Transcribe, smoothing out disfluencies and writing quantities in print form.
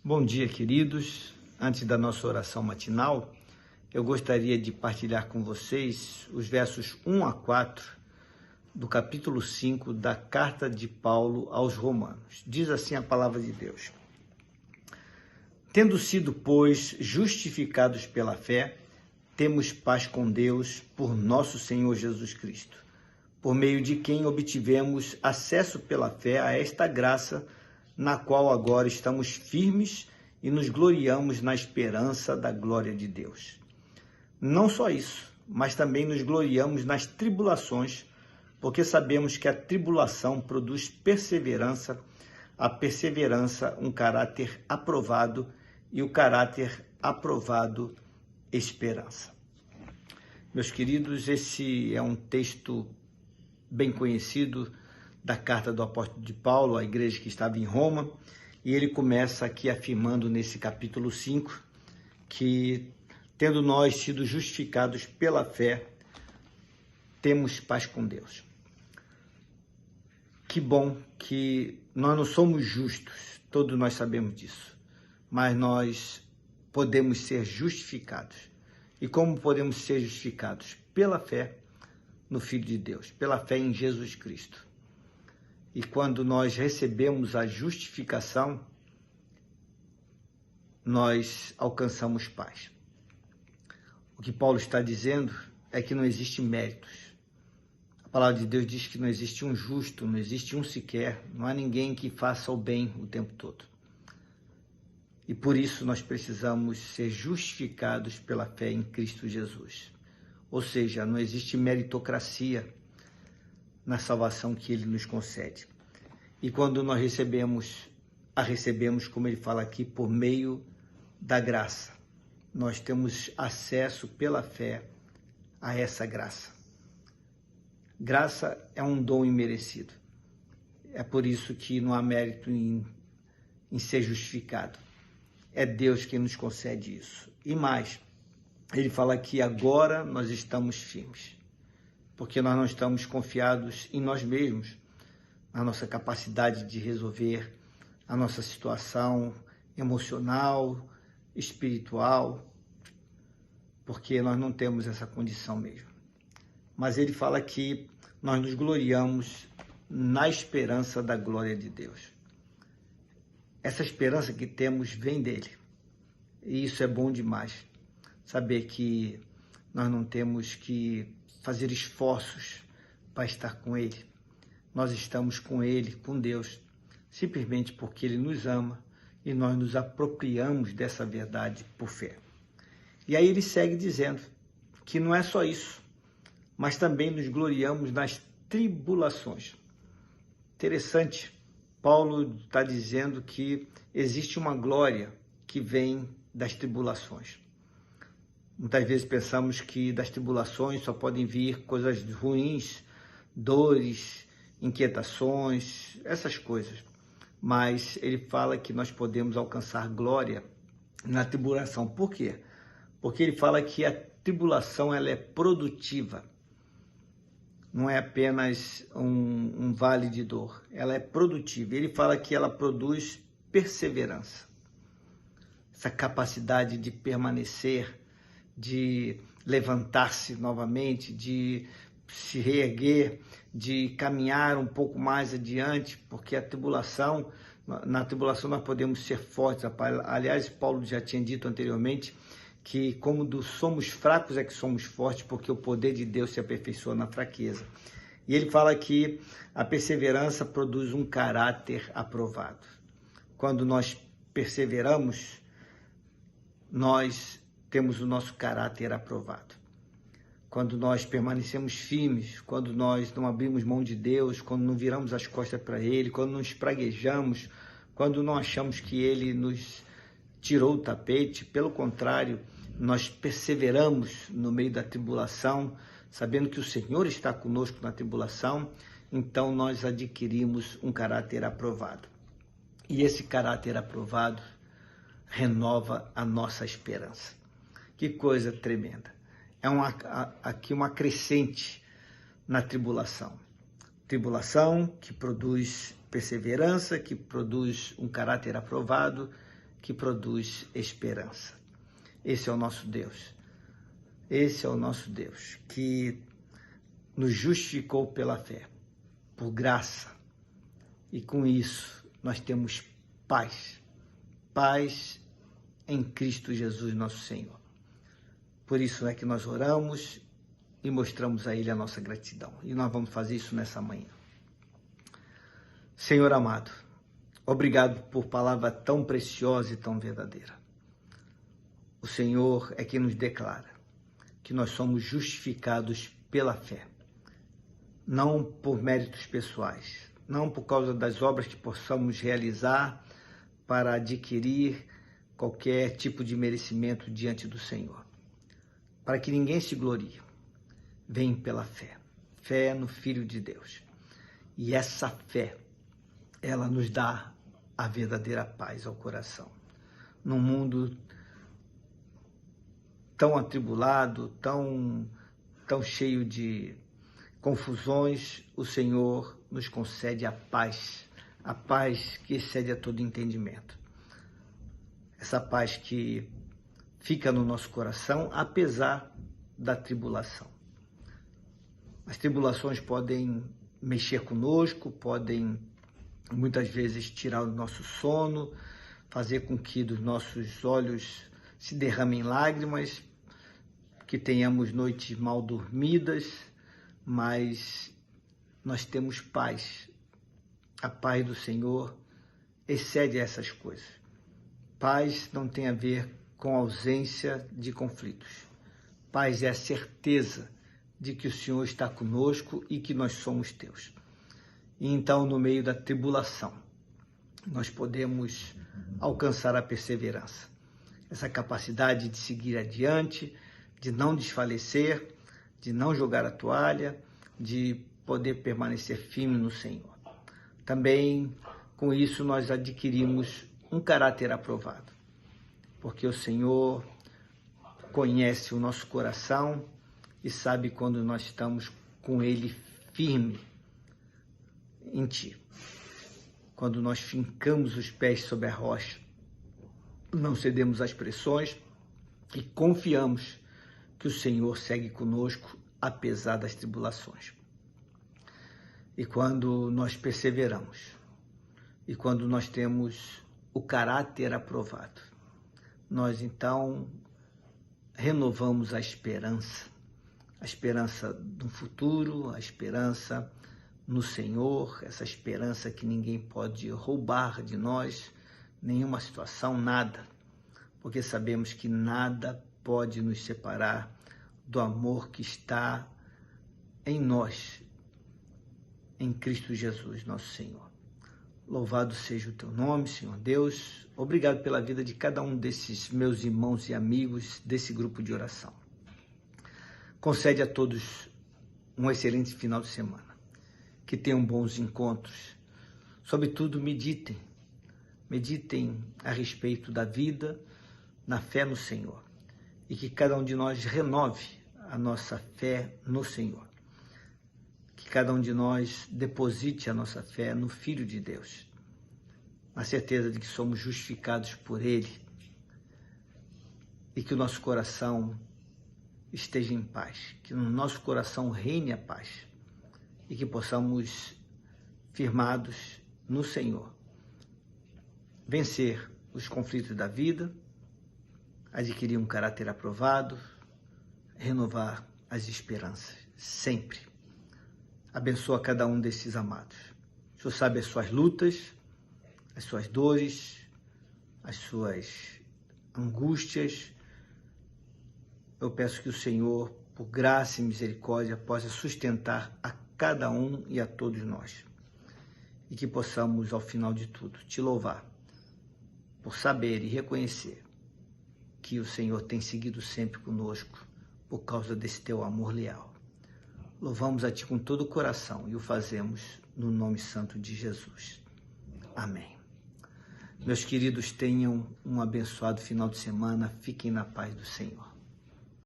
Bom dia, queridos. Antes da nossa oração matinal, eu gostaria de partilhar com vocês os versos 1 a 4 do capítulo 5 da carta de Paulo aos Romanos. Diz assim a palavra de Deus: Tendo sido, pois, justificados pela fé, temos paz com Deus por nosso Senhor Jesus Cristo, por meio de quem obtivemos acesso pela fé a esta graça, na qual agora estamos firmes e nos gloriamos na esperança da glória de Deus. Não só isso, mas também nos gloriamos nas tribulações, porque sabemos que a tribulação produz perseverança, a perseverança um caráter aprovado e o caráter aprovado esperança. Meus queridos, esse é um texto bem conhecido da carta do apóstolo de Paulo à igreja que estava em Roma, e ele começa aqui afirmando nesse capítulo 5 que, tendo nós sido justificados pela fé, temos paz com Deus. Que bom que nós não somos justos, todos nós sabemos disso, mas nós podemos ser justificados. E como podemos ser justificados? Pela fé no Filho de Deus, pela fé em Jesus Cristo. E quando nós recebemos a justificação, nós alcançamos paz. O que Paulo está dizendo é que não existe méritos. A palavra de Deus diz que não existe um justo, não existe um sequer, não há ninguém que faça o bem o tempo todo. E por isso nós precisamos ser justificados pela fé em Cristo Jesus. Ou seja, não existe meritocracia na salvação que ele nos concede. E quando nós a recebemos, como ele fala aqui, por meio da graça. Nós temos acesso pela fé a essa graça. Graça é um dom imerecido. É por isso que não há mérito em ser justificado. É Deus quem nos concede isso. E mais, ele fala que agora nós estamos firmes, porque nós não estamos confiados em nós mesmos, na nossa capacidade de resolver a nossa situação emocional, espiritual, porque nós não temos essa condição mesmo. Mas ele fala que nós nos gloriamos na esperança da glória de Deus. Essa esperança que temos vem dele. E isso é bom demais. Saber que nós não temos que fazer esforços para estar com ele. Nós estamos com ele, com Deus, simplesmente porque ele nos ama e nós nos apropriamos dessa verdade por fé. E aí ele segue dizendo que não é só isso, mas também nos gloriamos nas tribulações. Interessante, Paulo está dizendo que existe uma glória que vem das tribulações. Muitas vezes pensamos que das tribulações só podem vir coisas ruins, dores, inquietações, essas coisas. Mas ele fala que nós podemos alcançar glória na tribulação. Por quê? Porque ele fala que a tribulação ela é produtiva. Não é apenas um vale de dor. Ela é produtiva. Ele fala que ela produz perseverança. Essa capacidade de permanecer, de levantar-se novamente, de se reerguer, de caminhar um pouco mais adiante, porque na tribulação nós podemos ser fortes. Aliás, Paulo já tinha dito anteriormente que como somos fracos é que somos fortes, porque o poder de Deus se aperfeiçoa na fraqueza. E ele fala que a perseverança produz um caráter aprovado. Quando nós perseveramos, nós temos o nosso caráter aprovado. Quando nós permanecemos firmes, quando nós não abrimos mão de Deus, quando não viramos as costas para Ele, quando não espraguejamos, quando não achamos que Ele nos tirou o tapete, pelo contrário, nós perseveramos no meio da tribulação, sabendo que o Senhor está conosco na tribulação, então nós adquirimos um caráter aprovado. E esse caráter aprovado renova a nossa esperança. Que coisa tremenda. É aqui uma crescente na tribulação. Tribulação que produz perseverança, que produz um caráter aprovado, que produz esperança. Esse é o nosso Deus. Esse é o nosso Deus, que nos justificou pela fé, por graça. E com isso nós temos paz. Paz em Cristo Jesus, nosso Senhor. Por isso é que nós oramos e mostramos a Ele a nossa gratidão. E nós vamos fazer isso nessa manhã. Senhor amado, obrigado por palavra tão preciosa e tão verdadeira. O Senhor é quem nos declara que nós somos justificados pela fé, não por méritos pessoais, não por causa das obras que possamos realizar para adquirir qualquer tipo de merecimento diante do Senhor, para que ninguém se glorie. Vem pela fé, fé no Filho de Deus. E essa fé, ela nos dá a verdadeira paz ao coração. Num mundo tão atribulado, tão cheio de confusões, o Senhor nos concede a paz que excede a todo entendimento. Essa paz que fica no nosso coração, apesar da tribulação. As tribulações podem mexer conosco, podem muitas vezes tirar o nosso sono, fazer com que dos nossos olhos se derramem lágrimas, que tenhamos noites mal dormidas, mas nós temos paz. A paz do Senhor excede essas coisas. Paz não tem a ver com ausência de conflitos. Paz é a certeza de que o Senhor está conosco e que nós somos teus. E então, no meio da tribulação, nós podemos alcançar a perseverança. Essa capacidade de seguir adiante, de não desfalecer, de não jogar a toalha, de poder permanecer firme no Senhor. Também, com isso, nós adquirimos um caráter aprovado, porque o Senhor conhece o nosso coração e sabe quando nós estamos com Ele firme em Ti. Quando nós fincamos os pés sobre a rocha, não cedemos às pressões e confiamos que o Senhor segue conosco apesar das tribulações. E quando nós perseveramos, e quando nós temos o caráter aprovado, nós então renovamos a esperança do futuro, a esperança no Senhor, essa esperança que ninguém pode roubar de nós, nenhuma situação, nada, porque sabemos que nada pode nos separar do amor que está em nós, em Cristo Jesus, nosso Senhor. Louvado seja o teu nome, Senhor Deus. Obrigado pela vida de cada um desses meus irmãos e amigos desse grupo de oração. Concede a todos um excelente final de semana. Que tenham bons encontros. Sobretudo, meditem a respeito da vida, na fé no Senhor. E que cada um de nós renove a nossa fé no Senhor. Que cada um de nós deposite a nossa fé no Filho de Deus, na certeza de que somos justificados por Ele e que o nosso coração esteja em paz, que no nosso coração reine a paz e que possamos, firmados no Senhor, vencer os conflitos da vida, adquirir um caráter aprovado, renovar as esperanças, sempre. Abençoa cada um desses amados. O Senhor sabe as suas lutas, as suas dores, as suas angústias. Eu peço que o Senhor, por graça e misericórdia, possa sustentar a cada um e a todos nós. E que possamos, ao final de tudo, te louvar por saber e reconhecer que o Senhor tem seguido sempre conosco por causa desse teu amor leal. Louvamos a Ti com todo o coração e o fazemos no nome santo de Jesus. Amém. Meus queridos, tenham um abençoado final de semana. Fiquem na paz do Senhor.